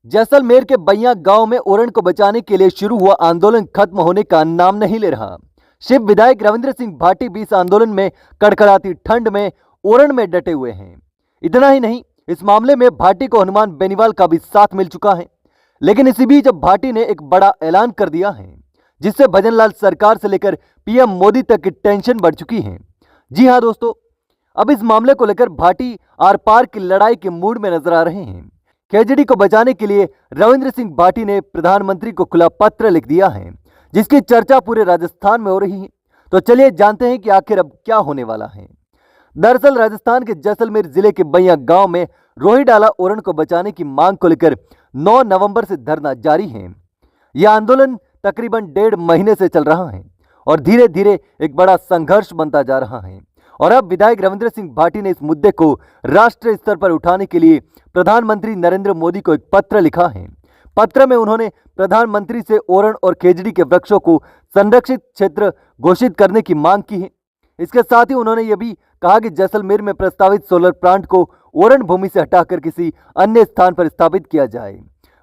जैसलमेर के बैया गांव में ओरण को बचाने के लिए शुरू हुआ आंदोलन खत्म होने का नाम नहीं ले रहा। शिव विधायक रविंद्र सिंह भाटी भी इस आंदोलन में कड़कड़ाती ठंड में ओरण में डटे हुए हैं। इतना ही नहीं, इस मामले में भाटी को हनुमान बेनीवाल का भी साथ मिल चुका है। लेकिन इसी बीच अब भाटी ने एक बड़ा ऐलान कर दिया है, जिससे भजनलाल सरकार से लेकर पीएम मोदी तक की टेंशन बढ़ चुकी है। जी हां दोस्तों, अब इस मामले को लेकर भाटी आर पार की लड़ाई के मूड में नजर आ रहे हैं। केजड़ी को बचाने के लिए रविंद्र सिंह भाटी ने प्रधानमंत्री को खुला पत्र लिख दिया है, जिसकी चर्चा पूरे राजस्थान में हो रही है। तो चलिए जानते हैं कि आखिर अब क्या होने वाला है। दरअसल राजस्थान के जैसलमेर जिले के बैया गांव में रोहिडाला ओरण को बचाने की मांग को लेकर 9 नवंबर से धरना जारी है। यह आंदोलन तकरीबन 1.5 महीने से चल रहा है और धीरे धीरे एक बड़ा संघर्ष बनता जा रहा है। और अब विधायक रविंद्र सिंह भाटी ने इस मुद्दे को राष्ट्रीय स्तर पर उठाने के लिए प्रधानमंत्री नरेंद्र मोदी को एक पत्र लिखा है। पत्र में उन्होंने प्रधानमंत्री से ओरण और खेजड़ी के वृक्षों को संरक्षित क्षेत्र घोषित करने की मांग की है। इसके साथ ही उन्होंने यह भी कहा कि जैसलमेर में प्रस्तावित सोलर प्लांट को ओरण भूमि से हटाकर किसी अन्य स्थान पर स्थापित किया जाए।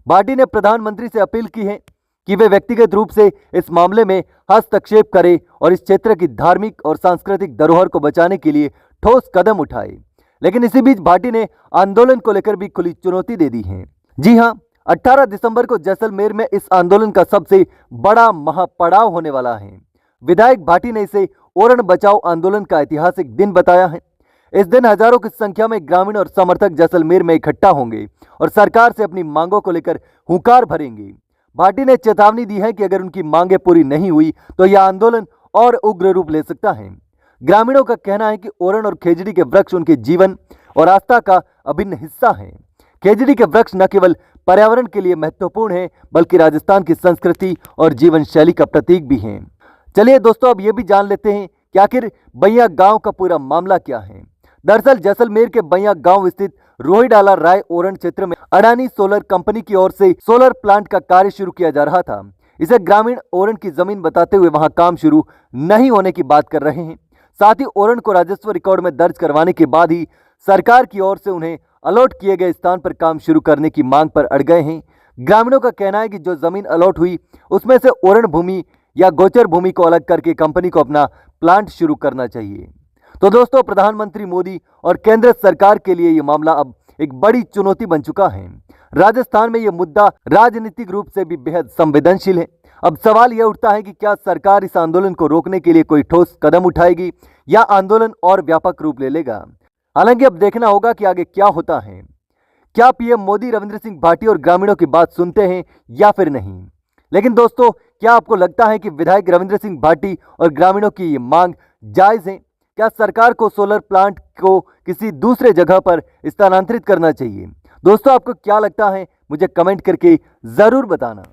भाटी ने प्रधानमंत्री से अपील की है कि वे व्यक्तिगत रूप से इस मामले में हस्तक्षेप करें और इस क्षेत्र की धार्मिक और सांस्कृतिक धरोहर को बचाने के लिए ठोस कदम उठाए। लेकिन इसी बीच भाटी ने आंदोलन को लेकर भी खुली चुनौती दे दी है। जी हां, 18 दिसंबर को जैसलमेर में इस आंदोलन का सबसे बड़ा महापड़ाव होने वाला है। विधायक भाटी ने इसे ओरण बचाओ आंदोलन का ऐतिहासिक दिन बताया है। इस दिन हजारों की संख्या में ग्रामीण और समर्थक जैसलमेर में इकट्ठा होंगे और सरकार से अपनी मांगों को लेकर हुंकार भरेंगे। भाटी ने चेतावनी दी है कि अगर उनकी मांगें पूरी नहीं हुई तो यह आंदोलन और उग्र रूप ले सकता है। ग्रामीणों का कहना है कि ओरण और खेजड़ी के वृक्ष उनके जीवन और आस्था का अभिन्न हिस्सा हैं। खेजड़ी के वृक्ष न केवल पर्यावरण के लिए महत्वपूर्ण हैं, बल्कि राजस्थान की संस्कृति और जीवन शैली का प्रतीक भी हैं। चलिए दोस्तों, अब यह भी जान लेते हैं कि आखिर बैया गांव का पूरा मामला क्या है। दरअसल जैसलमेर के बैया गांव स्थित रोहिडाला राय ओरण क्षेत्र में अडानी सोलर कंपनी की ओर से सोलर प्लांट का कार्य शुरू किया जा रहा था। इसे ग्रामीण ओरण की जमीन बताते हुए वहां काम शुरू नहीं होने की बात कर रहे हैं। साथ ही ओरण को राजस्व रिकॉर्ड में दर्ज करवाने के बाद ही सरकार की ओर से उन्हें अलॉट किए गए स्थान पर काम शुरू करने की मांग पर अड़ गए हैं। ग्रामीणों का कहना है कि जो जमीन अलॉट हुई उसमें से ओरण भूमि या गोचर भूमि को अलग करके कंपनी को अपना प्लांट शुरू करना चाहिए। तो दोस्तों, प्रधानमंत्री मोदी और केंद्र सरकार के लिए यह मामला अब एक बड़ी चुनौती बन चुका है। राजस्थान में यह मुद्दा राजनीतिक रूप से भी बेहद संवेदनशील है। अब सवाल यह उठता है कि क्या सरकार इस आंदोलन को रोकने के लिए कोई ठोस कदम उठाएगी या आंदोलन और व्यापक रूप ले लेगा। हालांकि अब देखना होगा कि आगे क्या होता है। क्या पीएम मोदी रविंद्र सिंह भाटी और ग्रामीणों की बात सुनते हैं या फिर नहीं। लेकिन दोस्तों, क्या आपको लगता है कि विधायक रविंद्र सिंह भाटी और ग्रामीणों की ये मांग जायज है? क्या सरकार को सोलर प्लांट को किसी दूसरे जगह पर स्थानांतरित करना चाहिए? दोस्तों, आपको क्या लगता है? मुझे कमेंट करके जरूर बताना।